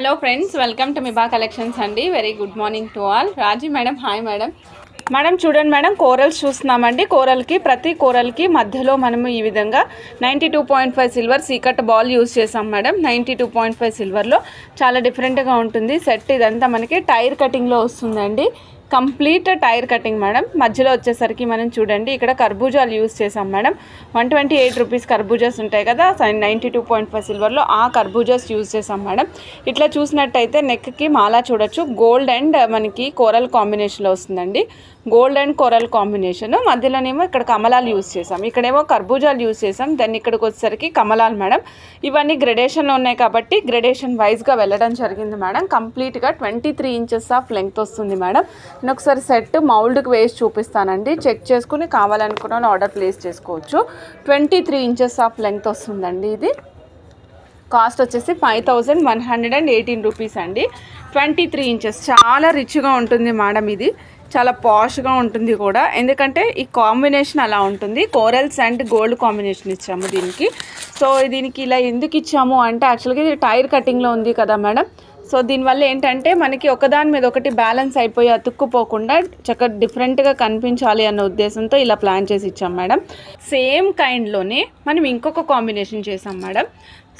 Hello friends, welcome to Miba collections అండి. Very good morning to all. Raji madam, hi madam. Madam చూడండి madam, corals చూస్తున్నామండి. ప్రతి కోరల్కి మధ్యలో మనము ఈ విధంగా 92.5 సిల్వర్ సీకట్ బాల్ యూజ్ చేసాం మేడం. 92.5 సిల్వర్లో చాలా డిఫరెంట్గా ఉంటుంది సెట్. ఇదంతా మనకి టైర్ కటింగ్లో వస్తుందండి. Complete tyre cutting madam. మధ్యలో వచ్చేసరికి మనం చూడండి ఇక్కడ కర్బూజాలు యూజ్ చేసాం మేడం. 128 రూపీస్ కర్బూజాస్ ఉంటాయి కదా, 92.5 సిల్వర్లో ఆ కర్బూజాస్ యూజ్ చేసాం మేడం. ఇట్లా చూసినట్టయితే నెక్కి మాలా చూడొచ్చు. గోల్డ్ అండ్ మనకి కోరల్ కాంబినేషన్లో వస్తుందండి. Gold and coral combination. మధ్యలోనేమో ఇక్కడ కమలాలు యూజ్ చేసాం, ఇక్కడేమో కర్బూజాలు యూజ్ చేసాం. దాన్ని ఇక్కడికి వచ్చేసరికి కమలాలు మేడం. ఇవన్నీ గ్రెడేషన్లో ఉన్నాయి కాబట్టి గ్రెడేషన్ వైజ్గా వెళ్ళడం జరిగింది మేడం. కంప్లీట్గా 23 ఇంచెస్ ఆఫ్ లెంగ్త్ వస్తుంది మేడం. నేను ఒకసారి సెట్ మౌల్డ్కి వేసి చూపిస్తానండి. చెక్ చేసుకుని కావాలనుకున్న ఆర్డర్ ప్లేస్ చేసుకోవచ్చు. 23 ఇంచెస్ ఆఫ్ లెంగ్త్ వస్తుందండి. ఇది కాస్ట్ వచ్చేసి 5118 రూపీస్ అండి. 23 ఇంచెస్ చాలా రిచ్గా ఉంటుంది మేడం. ఇది చాలా పాష్గా ఉంటుంది కూడా, ఎందుకంటే ఈ కాంబినేషన్ అలా ఉంటుంది. కోరల్స్ అండ్ గోల్డ్ కాంబినేషన్ ఇచ్చాము దీనికి. సో దీనికి ఇలా ఎందుకు ఇచ్చాము అంటే యాక్చువల్గా ఇది టైర్ కటింగ్లో ఉంది కదా మేడం. సో దీనివల్ల ఏంటంటే మనకి ఒకదాని మీద ఒకటి బ్యాలెన్స్ అయిపోయి అతుక్కుపోకుండా చక్కగా డిఫరెంట్గా కనిపించాలి అన్న ఉద్దేశంతో ఇలా ప్లాన్ చేసి ఇచ్చాం మేడం. సేమ్ కైండ్లోనే మనం ఇంకొక కాంబినేషన్ చేసాం madam.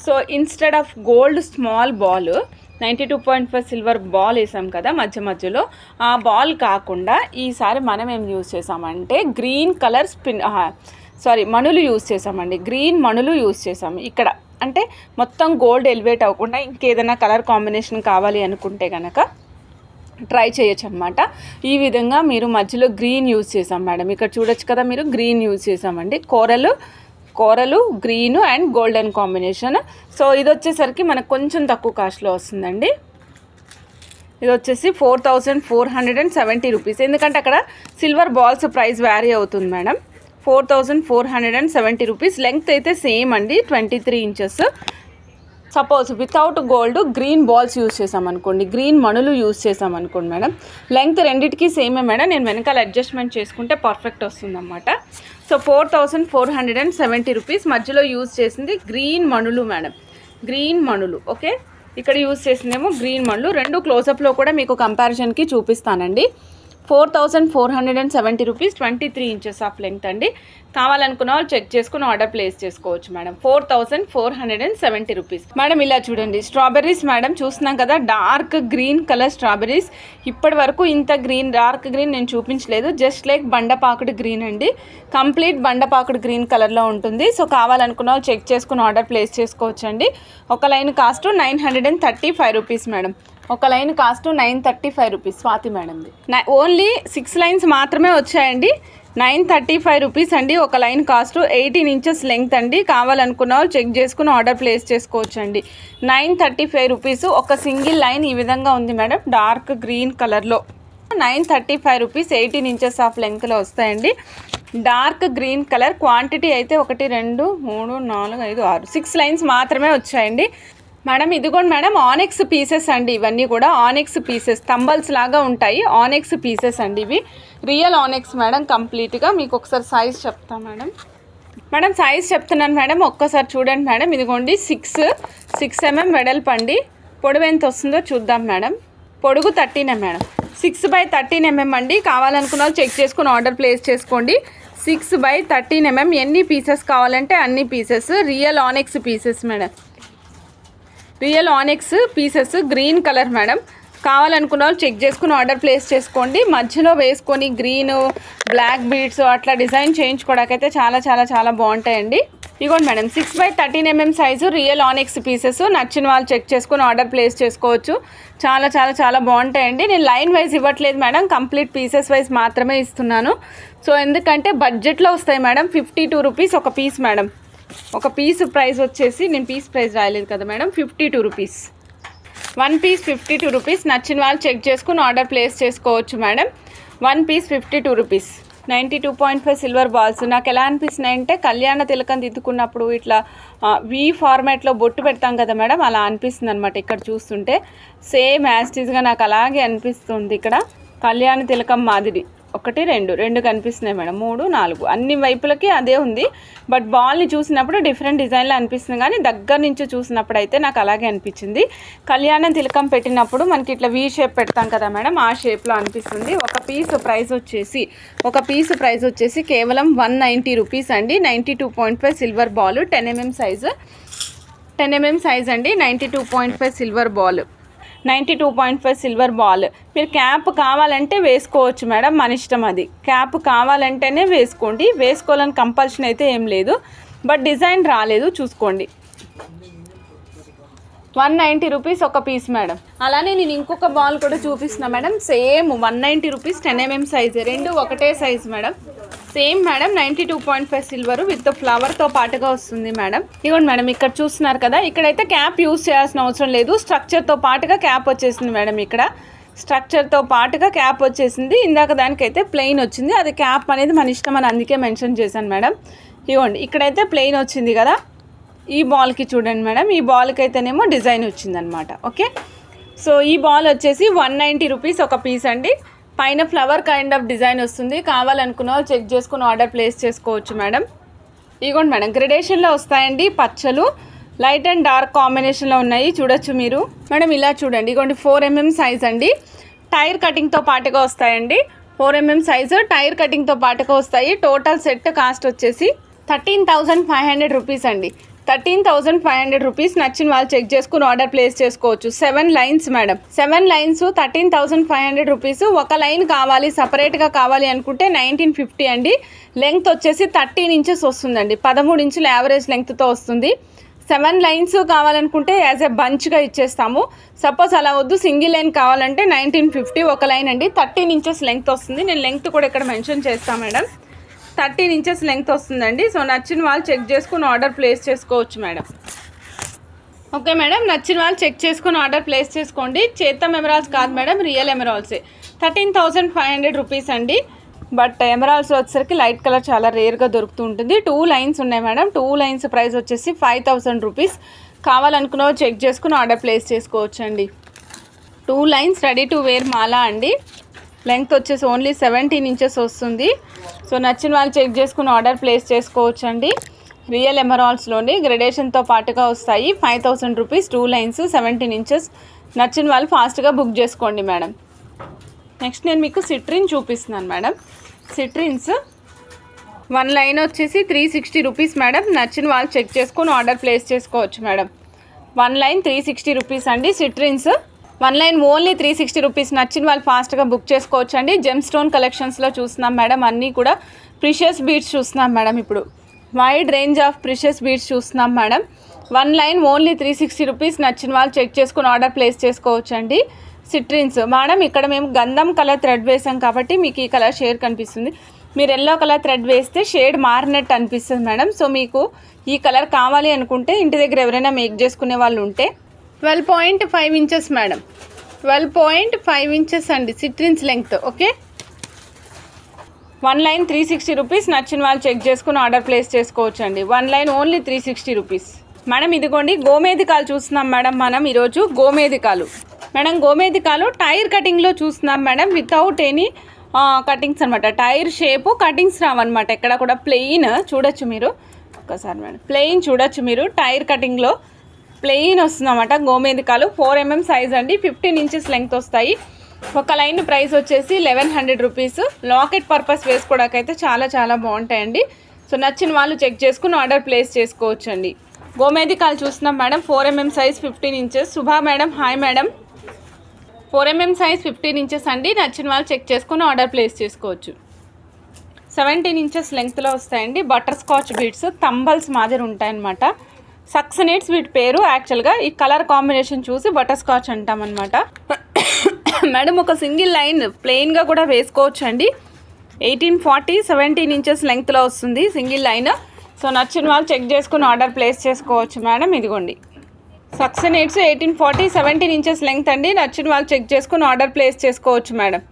So instead of gold small ball 92.5 silver ball వేసాం కదా మధ్యలో, ఆ బాల్ కాకుండా ఈసారి మనం ఏం యూజ్ చేసామంటే గ్రీన్ కలర్ మణులు యూజ్ చేసామండి. గ్రీన్ మణులు యూజ్ చేసాము ఇక్కడ. అంటే మొత్తం గోల్డ్ ఎలివేట్ అవ్వకుండా ఇంకేదైనా కలర్ కాంబినేషన్ కావాలి అనుకుంటే కనుక ట్రై చేయొచ్చు అనమాట. ఈ విధంగా మీరు మధ్యలో గ్రీన్ యూజ్ చేసాం మేడం. ఇక్కడ చూడొచ్చు కదా మీరు, గ్రీన్ యూజ్ చేసామండి. కోరలు green and golden combination. So ఇది వచ్చేసరికి మనకు కొంచెం తక్కువ కాస్ట్లో వస్తుందండి. ఇది వచ్చేసి 4470 రూపీస్. ఎందుకంటే అక్కడ సిల్వర్ బాల్స్ ప్రైస్ వ్యారీ అవుతుంది మేడం. 4470 రూపీస్. లెంగ్త్ అయితే సేమ్ అండి, 23 inches. Suppose without gold green balls use చేసామనుకోండి, గ్రీన్ మణులు యూజ్ చేసామనుకోండి మేడం, లెంగ్త్ రెండింటికి సేమే మేడం. నేను వెనకాల అడ్జస్ట్మెంట్ చేసుకుంటే పర్ఫెక్ట్ వస్తుందన్నమాట. So 4470 rupees. మధ్యలో యూజ్ చేసింది గ్రీన్ మణులు మేడం. గ్రీన్ మణులు ఓకే. ఇక్కడ యూజ్ చేసిందేమో గ్రీన్ మణులు. రెండు క్లోజప్లో కూడా మీకు కంపారిజన్కి చూపిస్తానండి. 4470 రూపీస్, 23 ఇంచెస్ ఆఫ్ లెంగ్త్ అండి. కావాలనుకున్న వాళ్ళు చెక్ చేసుకుని ఆర్డర్ ప్లేస్ చేసుకోవచ్చు మేడం. 4470 rupees madam. ఇలా చూడండి స్ట్రాబెర్రీస్ మేడం, చూస్తున్నాం కదా డార్క్ గ్రీన్ కలర్ స్ట్రాబెర్రీస్. ఇప్పటి వరకు ఇంత గ్రీన్ డార్క్ గ్రీన్ నేను చూపించలేదు. జస్ట్ లైక్ బండపాకుడు గ్రీన్ అండి. కంప్లీట్ బండపాకుడు గ్రీన్ కలర్లో ఉంటుంది. సో కావాలనుకున్న వాళ్ళు చెక్ చేసుకుని ఆర్డర్ ప్లేస్ చేసుకోవచ్చు అండి. ఒక లైన్ కాస్ట్ 935 రూపీస్ మేడం. ఒక లైన్ కాస్ట్ 935 రూపీస్. స్వాతి మేడంది ఓన్లీ 6 లైన్స్ మాత్రమే వచ్చాయండి. 935 రూపీస్ అండి. ఒక లైన్ కాస్ట్ 18 ఇంచెస్ లెంగ్త్ అండి. కావాలనుకున్న వాళ్ళు చెక్ చేసుకుని ఆర్డర్ ప్లేస్ చేసుకోవచ్చు అండి. 935 రూపీస్. ఒక సింగిల్ లైన్ ఈ విధంగా ఉంది మేడం, డార్క్ గ్రీన్ కలర్లో. 935 రూపీస్, 18 ఇంచెస్ ఆఫ్ లెంగ్త్లో వస్తాయండి. Dark green colour. క్వాంటిటీ అయితే 1 2 3 4 5 6 6 లైన్స్ మాత్రమే వచ్చాయండి మేడం. ఇదిగోండి మేడం ఆనెక్స్ పీసెస్ అండి. ఇవన్నీ కూడా ఆనెక్స్ పీసెస్, తంబల్స్ లాగా ఉంటాయి. ఆనెక్స్ పీసెస్ అండి ఇవి. Real onyx madam. కంప్లీట్గా మీకు ఒకసారి సైజ్ చెప్తా మేడం. సైజ్ చెప్తున్నాను మేడం, ఒక్కసారి చూడండి మేడం. ఇదిగోండి 6 mm వెడల్పు అండి. పొడవు ఎంత వస్తుందో చూద్దాం మేడం. పొడుగు 13 మేడం. 6/13 mm అండి. కావాలనుకున్న వాళ్ళు చెక్ చేసుకుని ఆర్డర్ ప్లేస్ చేసుకోండి. 6/13 mm. ఎన్ని పీసెస్ కావాలంటే అన్ని pieces. Real onyx pieces madam. Real onyx pieces green colour madam. కావాలనుకున్న వాళ్ళు చెక్ చేసుకుని ఆర్డర్ ప్లేస్ చేసుకోండి. మధ్యలో వేసుకొని గ్రీన్ బ్లాక్ బీడ్స్ అట్లా డిజైన్ చేయించుకోవడానికైతే చాలా చాలా చాలా బాగుంటాయండి. ఇదిగోండి madam 6/13 mm size real onyx pieces. నచ్చిన వాళ్ళు చెక్ చేసుకుని ఆర్డర్ ప్లేస్ చేసుకోవచ్చు. చాలా చాలా చాలా బాగుంటాయండి. నేను లైన్ వైజ్ ఇవ్వట్లేదు మేడం, కంప్లీట్ పీసెస్ వైజ్ మాత్రమే ఇస్తున్నాను. సో ఎందుకంటే బడ్జెట్లో వస్తాయి మేడం. 52 రూపీస్ ఒక పీస్ మేడం. ఒక పీస్ ప్రైస్ వచ్చేసి, నేను పీస్ ప్రైస్ రాయలేదు కదా మేడం, 52 రూపీస్. 1 piece 52 rupees. నచ్చిన వాళ్ళు చెక్ చేసుకుని ఆర్డర్ ప్లేస్ చేసుకోవచ్చు madam. 1 piece 52 rupees. 92.5 silver balls. నాకు ఎలా అనిపిస్తున్నాయి అంటే కళ్యాణ తిలకం దిద్దుకున్నప్పుడు ఇట్లా వి ఫార్మాట్లో బొట్టు పెడతాం కదా మేడం, అలా అనిపిస్తుంది అనమాట. ఇక్కడ చూస్తుంటే సేమ్ యాస్టీస్గా నాకు అలాగే అనిపిస్తుంది. ఇక్కడ కళ్యాణ తిలకం మాదిరి 1 2 2 కనిపిస్తున్నాయి మేడం, 3 4 అన్ని వైపులకి అదే ఉంది. బట్ బాల్ని చూసినప్పుడు డిఫరెంట్ డిజైన్లో అనిపిస్తుంది, కానీ దగ్గర నుంచి చూసినప్పుడు అయితే నాకు అలాగే అనిపించింది. కళ్యాణం తిలకం పెట్టినప్పుడు మనకి ఇట్లా వీ షేప్ పెడతాం కదా మేడం, ఆ షేప్లో అనిపిస్తుంది. ఒక పీస్ ప్రైస్ వచ్చేసి కేవలం 190 రూపీస్ అండి. 92.5 silver ball, 10 mm size, 10 mm size అండి. 92.5 సిల్వర్ బాల్, 92.5 సిల్వర్ బాల్. మీరు క్యాప్ కావాలంటే వేసుకోవచ్చు మేడం, మన ఇష్టం. అది క్యాప్ కావాలంటేనే వేసుకోండి, వేసుకోవాలని కంపల్షన్ అయితే ఏం లేదు. బట్ డిజైన్ రాలేదు చూసుకోండి. 190 రూపీస్ ఒక పీస్ మేడం. అలానే నేను ఇంకొక బాల్ కూడా చూపిస్తున్నా madam, same 190 rupees, 10 mm size, రెండు ఒకటే size madam. Same madam 92.5 silver with ఫ్లవర్తో పాటుగా వస్తుంది మేడం. ఇదిగోండి మేడం, ఇక్కడ చూస్తున్నారు కదా, ఇక్కడైతే క్యాప్ యూస్ చేయాల్సిన అవసరం లేదు. స్ట్రక్చర్తో పాటుగా క్యాప్ వచ్చేసింది మేడం. ఇక్కడ స్ట్రక్చర్తో పాటుగా క్యాప్ వచ్చేసింది. ఇందాక దానికైతే ప్లెయిన్ వచ్చింది, అది క్యాప్ అనేది మన ఇష్టం అని అందుకే మెన్షన్ చేశాను మేడం. ఇదిగోండి ఇక్కడైతే ప్లెయిన్ వచ్చింది కదా, ఈ బాల్కి చూడండి మేడం, ఈ బాల్కి అయితేనేమో డిజైన్ వచ్చిందనమాట. ఓకే, సో ఈ బాల్ వచ్చేసి 190 రూపీస్ ఒక పీస్ అండి. పైన ఫ్లవర్ కైండ్ ఆఫ్ డిజైన్ వస్తుంది. కావాలనుకున్న వాళ్ళు చెక్ చేసుకుని ఆర్డర్ ప్లేస్ చేసుకోవచ్చు మేడం. ఇదిగోండి మేడం, గ్రెడేషన్లో వస్తాయండి పచ్చలు, లైట్ అండ్ డార్క్ కాంబినేషన్లో ఉన్నాయి, చూడొచ్చు మీరు మేడం. ఇలా చూడండి, ఇదిగోండి 4 mm సైజ్ అండి. టైర్ కటింగ్తో పాటుగా వస్తాయండి. 4 mm సైజు టైర్ కటింగ్తో పాటుగా వస్తాయి. టోటల్ సెట్ కాస్ట్ వచ్చేసి 13,500 రూపీస్ అండి. 13,500 రూపీస్. నచ్చిన వాళ్ళు చెక్ చేసుకుని ఆర్డర్ ప్లేస్ చేసుకోవచ్చు. 7 లైన్స్ మేడం, 7 లైన్స్ 13,500 రూపీస్. ఒక లైన్ కావాలి, సపరేట్గా కావాలి అనుకుంటే 1950 అండి. లెంగ్త్ వచ్చేసి 13 ఇంచెస్ వస్తుందండి, 13 ఇంచుల యావరేజ్ లెంగ్త్తో వస్తుంది. 7 లైన్స్ కావాలనుకుంటే యాజ్ ఎ బంచ్గా ఇచ్చేస్తాము. సపోజ్ అలా వద్దు, సింగిల్ లైన్ కావాలంటే 1950 ఒక లైన్ అండి. 13 ఇంచెస్ లెంగ్త్ వస్తుంది. నేను లెంగ్త్ కూడా ఇక్కడ మెన్షన్ చేస్తాను మేడం, 13 ఇంచెస్ లెంగ్త్ వస్తుందండి. సో నచ్చిన వాళ్ళు చెక్ చేసుకుని ఆర్డర్ ప్లేస్ చేసుకోవచ్చు మేడం. ఓకే మేడం, నచ్చిన వాళ్ళు చెక్ చేసుకుని ఆర్డర్ ప్లేస్ చేసుకోండి. చేతం ఎమరాల్స్ కాదు మేడం, రియల్ ఎమరాల్సే. 13,500 రూపీస్ అండి. బట్ ఎమరాల్స్ వచ్చేసరికి లైట్ కలర్ చాలా రేర్గా దొరుకుతూ ఉంటుంది. 2 లైన్స్ ఉన్నాయి మేడం. 2 లైన్స్ ప్రైస్ వచ్చేసి 5,000 రూపీస్. కావాలనుకున్న చెక్ చేసుకుని ఆర్డర్ ప్లేస్ చేసుకోవచ్చు అండి. 2 లైన్స్ రెడీ టు వేర్ మాలా అండి. లెంగ్త్ వచ్చేసి ఓన్లీ 17 ఇంచెస్ వస్తుంది. సో నచ్చిన వాళ్ళు చెక్ చేసుకుని ఆర్డర్ ప్లేస్ చేసుకోవచ్చు అండి. రియల్ ఎమరాల్స్లోని గ్రెడేషన్తో పాటుగా వస్తాయి. 5,000 రూపీస్, 2 లైన్స్, 17 ఇంచెస్. నచ్చిన వాళ్ళు ఫాస్ట్గా బుక్ చేసుకోండి మేడం. నెక్స్ట్ నేను మీకు సిట్రిన్ చూపిస్తున్నాను మేడం. సిట్రిన్స్ 1 లైన్ వచ్చేసి 360 రూపీస్ మేడం. నచ్చిన వాళ్ళు చెక్ చేసుకుని ఆర్డర్ ప్లేస్ చేసుకోవచ్చు మేడం. 1 లైన్ 360 రూపీస్ అండి. సిట్రిన్స్ 1 లైన్ ఓన్లీ 360 రూపీస్. నచ్చిన వాళ్ళు ఫాస్ట్గా బుక్ చేసుకోవచ్చు అండి. జెమ్ స్టోన్ కలెక్షన్స్లో చూస్తున్నాం మేడం, అన్నీ కూడా ప్రిషియస్ బీడ్స్ చూస్తున్నాం మేడం. ఇప్పుడు wide range of precious beads చూస్తున్నాం మేడం. 1 line only 360 rupees. నచ్చిన వాళ్ళు చెక్ చేసుకుని ఆర్డర్ ప్లేస్ చేసుకోవచ్చు అండి. సిట్రిన్స్ మేడం, ఇక్కడ మేము గంధం కలర్ థ్రెడ్ వేసాం కాబట్టి మీకు ఈ కలర్ షేడ్ కనిపిస్తుంది. మీరు ఎల్లో కలర్ థ్రెడ్ వేస్తే షేడ్ మారినట్టు అనిపిస్తుంది మేడం. సో మీకు ఈ కలర్ కావాలి అనుకుంటే ఇంటి దగ్గర ఎవరైనా మేక్ చేసుకునే వాళ్ళు ఉంటే 12.5 ఇంచెస్ మేడం, 12.5 ఇంచెస్ అండి సిట్రిన్స్ లెంగ్త్. Okay, 1 line 360 rupees. నచ్చిన వాళ్ళు చెక్ చేసుకుని ఆర్డర్ ప్లేస్ చేసుకోవచ్చు అండి. 1 లైన్ ఓన్లీ 360 రూపీస్ మేడం. ఇదిగోండి గోమేధికాలు చూస్తున్నాం మేడం మనం ఈరోజు. గోమేధికాలు మేడం, గోమేధికాలు టైర్ కటింగ్లో చూస్తున్నాం మేడం, వితౌట్ ఎనీ కటింగ్స్ అనమాట. టైర్ షేపు కటింగ్స్ రావన్నమాట. ఎక్కడ కూడా ప్లెయిన్ చూడొచ్చు మీరు ఒక్కసారి మేడం, ప్లెయిన్ చూడొచ్చు మీరు. టైర్ కటింగ్లో ప్లెయిన్ వస్తుందన్నమాట. గోమేధికాలు 4 mm సైజ్ అండి, 15 ఇంచెస్ లెంగ్త్ వస్తాయి. ఒక లైన్ ప్రైస్ వచ్చేసి 1100 రూపీస్. లాకెట్ పర్పస్ వేసుకోవడానికైతే చాలా చాలా బాగుంటాయండి. సో నచ్చిన వాళ్ళు చెక్ చేసుకుని ఆర్డర్ ప్లేస్ చేసుకోవచ్చు అండి. గోమేధికాలు చూస్తున్నాం madam, 4 mm size 15 inches. Shubha madam, hi madam. 4 mm size 15 inches అండి. నచ్చిన వాళ్ళు చెక్ చేసుకుని ఆర్డర్ ప్లేస్ చేసుకోవచ్చు. 17 ఇంచెస్ లెంగ్త్లో వస్తాయండి. బటర్ స్కాచ్ బీడ్స్ తంబల్స్ మాదిరి ఉంటాయన్నమాట. సక్సనేట్స్ వీటి పేరు. యాక్చువల్గా ఈ కలర్ కాంబినేషన్ చూసి బటర్ స్కాచ్ అంటామన్నమాట. మేడం ఒక సింగిల్ లైన్ ప్లెయిన్గా కూడా వేసుకోవచ్చు అండి. 1840 17 ఇంచెస్ లెంగ్త్లో వస్తుంది సింగిల్ లైన్. సో నచ్చిన వాళ్ళు చెక్ చేసుకుని ఆర్డర్ ప్లేస్ చేసుకోవచ్చు మేడం. ఇదిగోండి సక్సనేట్స్ 1840 17 ఇంచెస్ లెంగ్త్ అండి. నచ్చిన వాళ్ళు చెక్ చేసుకుని ఆర్డర్ ప్లేస్ చేసుకోవచ్చు మేడం.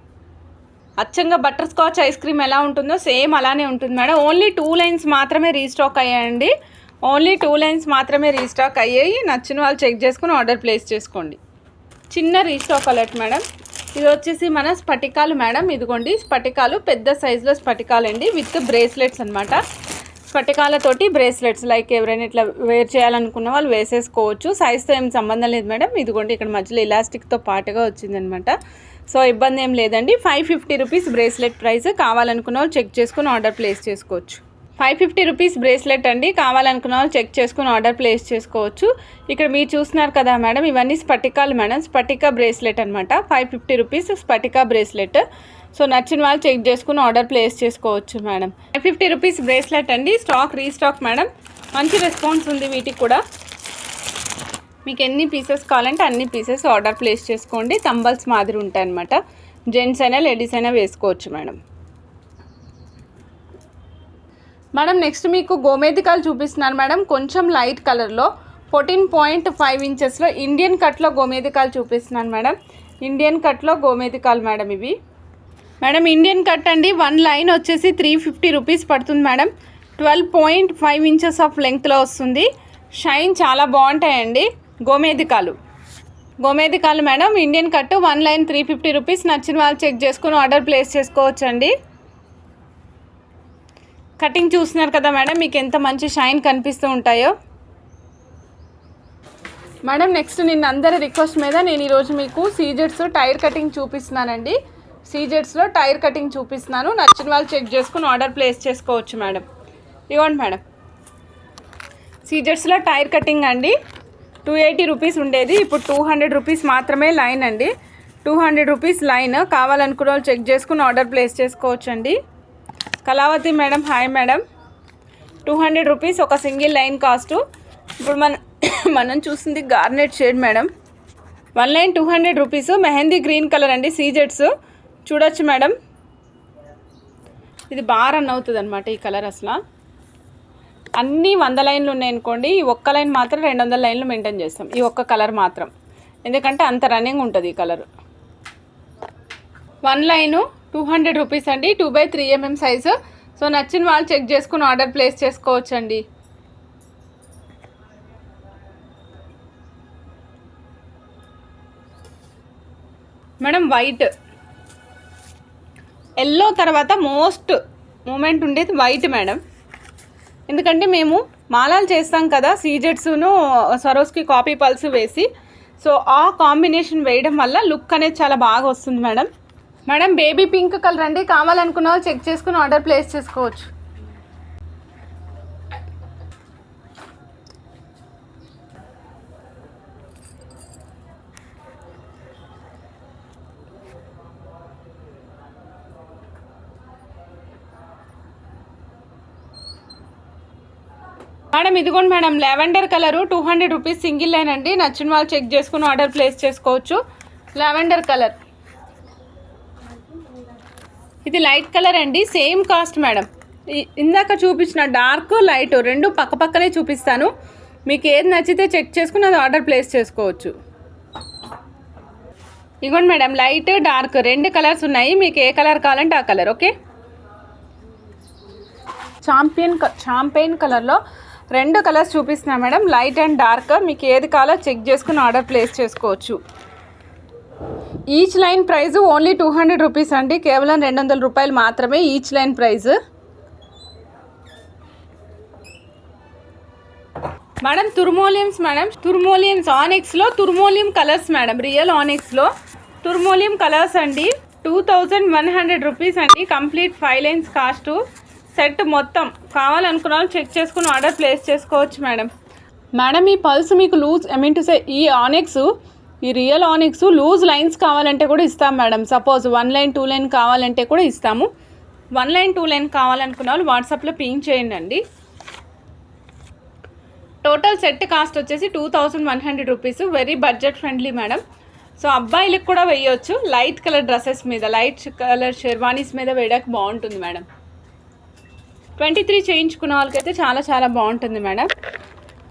అచ్చంగా బటర్ స్కాచ్ ఐస్ క్రీమ్ ఎలా ఉంటుందో సేమ్ అలానే ఉంటుంది మేడం. ఓన్లీ 2 లైన్స్ మాత్రమే రీస్టాక్ అయ్యాయండి. ఓన్లీ 2 లైన్స్ మాత్రమే రీస్టాక్ అయ్యాయి. నచ్చిన వాళ్ళు చెక్ చేసుకుని ఆర్డర్ ప్లేస్ చేసుకోండి. చిన్న రీస్టాక్ అలర్ట్ మేడం. ఇది వచ్చేసి మన స్ఫటికాలు మేడం. ఇదిగోండి స్ఫటికాలు, పెద్ద సైజులో స్ఫటికాలు అండి, విత్ బ్రేస్లెట్స్ అనమాట. స్ఫటికాలతోటి బ్రేస్లెట్స్, లైక్ ఎవరైనా ఇట్లా వేర్ చేయాలనుకున్న వాళ్ళు వేసేసుకోవచ్చు. సైజ్తో ఏం సంబంధం లేదు మేడం. ఇదిగోండి ఇక్కడ మధ్యలో ఎలాస్టిక్తో పాటుగా వచ్చిందనమాట. సో ఇబ్బంది ఏం లేదండి. 550 రూపీస్ బ్రేస్లెట్ ప్రైస్. కావాలనుకున్న వాళ్ళు చెక్ చేసుకుని ఆర్డర్ ప్లేస్ చేసుకోవచ్చు. 550 రూపీస్ బ్రేస్లెట్ అండి. కావాలనుకున్న వాళ్ళు చెక్ చేసుకుని ఆర్డర్ ప్లేస్ చేసుకోవచ్చు. ఇక్కడ మీరు చూస్తున్నారు కదా మేడం, ఇవన్నీ స్ఫటికాలు మేడం. స్ఫటికా బ్రేస్లెట్ అనమాట. 550 రూపీస్ స్ఫటికా బ్రేస్లెట్. సో నచ్చిన వాళ్ళు చెక్ చేసుకుని ఆర్డర్ ప్లేస్ చేసుకోవచ్చు మేడం. 550 రూపీస్ బ్రేస్లెట్ అండి. Stock restock madam. మంచి రెస్పాన్స్ ఉంది వీటికి కూడా. మీకు ఎన్ని పీసెస్ కావాలంటే అన్ని పీసెస్ ఆర్డర్ ప్లేస్ చేసుకోండి. తంబల్స్ మాదిరి ఉంటాయి అనమాట. జెంట్స్ అయినా లేడీస్ అయినా వేసుకోవచ్చు మేడం. మేడం నెక్స్ట్ మీకు గోమేదికాలు చూపిస్తున్నాను మేడం. కొంచెం లైట్ కలర్లో 14.5 ఇంచెస్లో ఇండియన్ కట్లో గోమేదికాలు చూపిస్తున్నాను మేడం. ఇండియన్ కట్లో గోమేదికాలు మేడం ఇవి. మేడం ఇండియన్ కట్ అండి. 1 లైన్ వచ్చేసి 350 రూపీస్ పడుతుంది మేడం. 12.5 ఇంచెస్ ఆఫ్ లెంగ్త్లో వస్తుంది. షైన్ చాలా బాగుంటాయండి గోమేదికాలు. గోమేదికాలు madam Indian cut. 1 line 350 rupees. నచ్చిన వాళ్ళు చెక్ చేసుకుని ఆర్డర్ ప్లేస్ చేసుకోవచ్చండి. కటింగ్ చూస్తున్నారు కదా మేడం, మీకు ఎంత మంచి షైన్ కనిపిస్తూ ఉంటాయో. మేడం నెక్స్ట్ నిన్న అందరి రిక్వెస్ట్ మీద నేను ఈరోజు మీకు సీజెట్స్ టైర్ కటింగ్ చూపిస్తున్నానండి. సీజెట్స్లో టైర్ కటింగ్ చూపిస్తున్నాను. నచ్చిన వాళ్ళు చెక్ చేసుకుని ఆర్డర్ ప్లేస్ చేసుకోవచ్చు మేడం. ఇవ్వండి మేడం, సీజెట్స్లో టైర్ కటింగ్ అండి. 280 రూపీస్ ఉండేది, ఇప్పుడు 200 రూపీస్ మాత్రమే లైన్ అండి. 200 రూపీస్ లైన్. కావాలనుకున్న వాళ్ళు చెక్ చేసుకుని ఆర్డర్ ప్లేస్ చేసుకోవచ్చు అండి. Kalavathi madam hi madam. 200 rupees ఒక సింగిల్ లైన్ కాస్ట్. ఇప్పుడు మనం చూస్తుంది garnet shade madam. 1 line 200 rupees. Mehndi green colour అండి. సీజెట్స్ చూడొచ్చు మేడం. ఇది బాగా రన్ అవుతుంది అనమాట ఈ కలర్. అసలు అన్నీ 100 లైన్లు ఉన్నాయనుకోండి, ఈ ఒక్క లైన్ మాత్రం 200 లైన్లు మెయింటైన్ చేస్తాం. ఈ ఒక్క కలర్ మాత్రం, ఎందుకంటే అంత రన్నింగ్ ఉంటుంది ఈ కలర్. 1 లైను 200 రూపీస్ అండి. 2/3 mm సైజు. సో నచ్చిన వాళ్ళు చెక్ చేసుకుని ఆర్డర్ ప్లేస్ చేసుకోవచ్చు అండి. మేడం వైట్, ఎల్లో తర్వాత మోస్ట్ మూమెంట్ ఉండేది వైట్ మేడం. ఎందుకంటే మేము మాలాలు చేస్తాం కదా సీజెట్స్ను సరోస్కి కాపీ పల్స్ వేసి. సో ఆ కాంబినేషన్ వేయడం వల్ల లుక్ అనేది చాలా బాగా వస్తుంది madam. Madam baby pink colour అండి. కావాలనుకున్న వాళ్ళు చెక్ చేసుకుని ఆర్డర్ ప్లేస్ చేసుకోవచ్చు. మేడం ఇదిగోండి madam lavender colour 200 rupees single line అండి. నచ్చిన వాళ్ళు చెక్ చేసుకుని ఆర్డర్ ప్లేస్ చేసుకోవచ్చు. లావెండర్ కలర్ ఇది లైట్ కలర్ అండి. Same cost madam. ఇందాక చూపించిన డార్క్ లైట్ రెండు పక్క పక్కనే చూపిస్తాను. మీకు ఏది నచ్చితే చెక్ చేసుకుని అది ఆర్డర్ ప్లేస్ చేసుకోవచ్చు. ఇదిగోండి మేడం లైట్ డార్క్ 2 కలర్స్ ఉన్నాయి. మీకు ఏ కలర్ కావాలంటే ఆ కలర్. ఓకే, చాంపియన్ కలర్లో 2 కలర్స్ చూపిస్తున్నా మేడం, లైట్ అండ్ డార్క్. మీకు ఏది కావాలో చెక్ చేసుకుని ఆర్డర్ ప్లేస్ చేసుకోవచ్చు. Each line price only 200 rupees అండి. కేవలం 200 రూపాయలు మాత్రమే each line price. Madam tourmalines madam. Tourmalines ఆనెక్స్లో తుర్మోలియం కలర్స్ మేడం. రియల్ ఆనెక్స్లో తుర్మోలియం కలర్స్ అండి. 2100 రూపీస్ అండి. Complete 5 lines cost. సెట్ మొత్తం కావాలనుకున్న వాళ్ళు చెక్ చేసుకుని ఆర్డర్ ప్లేస్ చేసుకోవచ్చు మేడం. మేడం ఈ పల్స్ మీకు లూజ్ ఈ ఆనెక్స్, ఈ రియల్ ఆనెక్స్ లూజ్ లైన్స్ కావాలంటే కూడా ఇస్తాం మేడం. సపోజ్ 1 లైన్ 2 లైన్ కావాలంటే కూడా ఇస్తాము. 1 లైన్ 2 లైన్ కావాలనుకున్న వాళ్ళు వాట్సాప్లో పింక్ చేయండి అండి. టోటల్ సెట్ కాస్ట్ వచ్చేసి 2100 rupees. Very budget friendly madam. So అబ్బాయిలకు కూడా వేయవచ్చు. లైట్ కలర్ డ్రెస్సెస్ మీద, లైట్ కలర్ షెర్వానీస్ మీద వేయడానికి బాగుంటుంది మేడం. 23 చేయించుకున్న వాళ్ళకైతే చాలా చాలా బాగుంటుంది మేడం.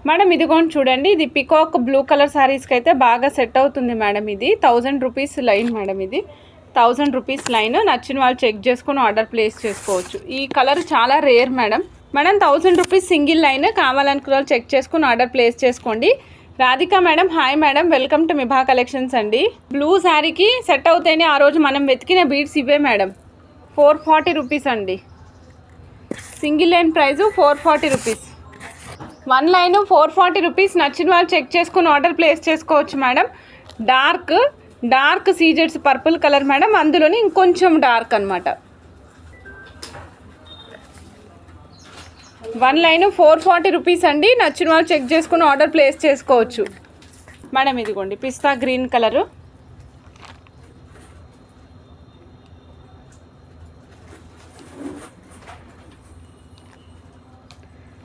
మేడం ఇదిగోండి చూడండి, ఇది పికాక్ బ్లూ కలర్ శారీస్కి అయితే బాగా సెట్ అవుతుంది మేడం. ఇది 1000 రూపీస్ లైన్ మేడం. ఇది 1000 రూపీస్ లైన్. నచ్చిన వాళ్ళు చెక్ చేసుకుని ఆర్డర్ ప్లేస్ చేసుకోవచ్చు. ఈ కలర్ చాలా rare madam. 1000 rupees single line. కావాలనుకున్న వాళ్ళు చెక్ చేసుకుని ఆర్డర్ ప్లేస్ చేసుకోండి. Radhika madam, hi madam, welcome to Miba collections అండి. బ్లూ శారీకి సెట్ అవుతాయని ఆ రోజు మనం వెతికిన బీడ్స్ ఇవే మేడం. 440 రూపీస్ అండి. Single line price 440 rupees. 1 line 440 rupees. నచ్చిన వాళ్ళు చెక్ చేసుకుని ఆర్డర్ ప్లేస్ చేసుకోవచ్చు మేడం. డార్క్ సీజెడ్స్ పర్పుల్ కలర్ మేడం, అందులోని ఇంకొంచెం డార్క్ అనమాట. 1 లైన్ 440 రూపీస్ అండి. నచ్చిన వాళ్ళు చెక్ చేసుకుని ఆర్డర్ ప్లేస్ చేసుకోవచ్చు మేడం. ఇదిగోండి పిస్తా గ్రీన్ కలరు,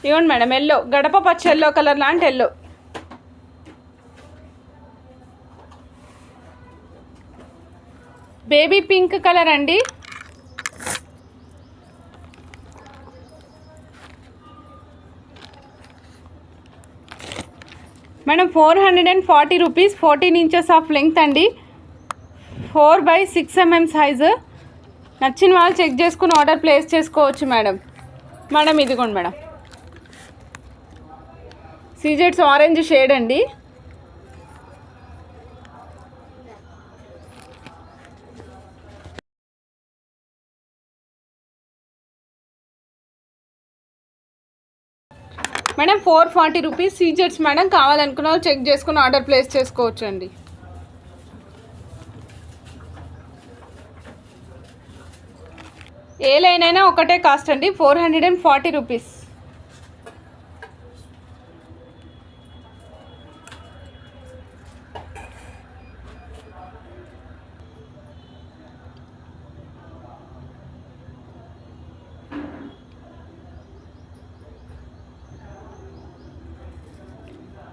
ఇవ్వండి మేడం. ఎల్లో, గడప పచ్చ ఎల్లో కలర్ లాంటి ఎల్లో. బేబీ పింక్ కలర్ అండి. Madam 440 rupees. 14 inches of length అండి. 4/6 mm సైజు. నచ్చిన వాళ్ళు చెక్ చేసుకుని ఆర్డర్ ప్లేస్ చేసుకోవచ్చు మేడం. మేడం ఇదిగోండి మేడం, సీజెడ్స్ ఆరెంజ్ షేడ్ అండి. మేడం 440 రూపీస్ సీజెడ్స్ మేడం. కావాలనుకున్న వాళ్ళు చెక్ చేసుకుని ఆర్డర్ ప్లేస్ చేసుకోవచ్చు అండి. ఏ లైన్ అయినా ఒకటే కాస్ట్ అండి, 440 రూపీస్.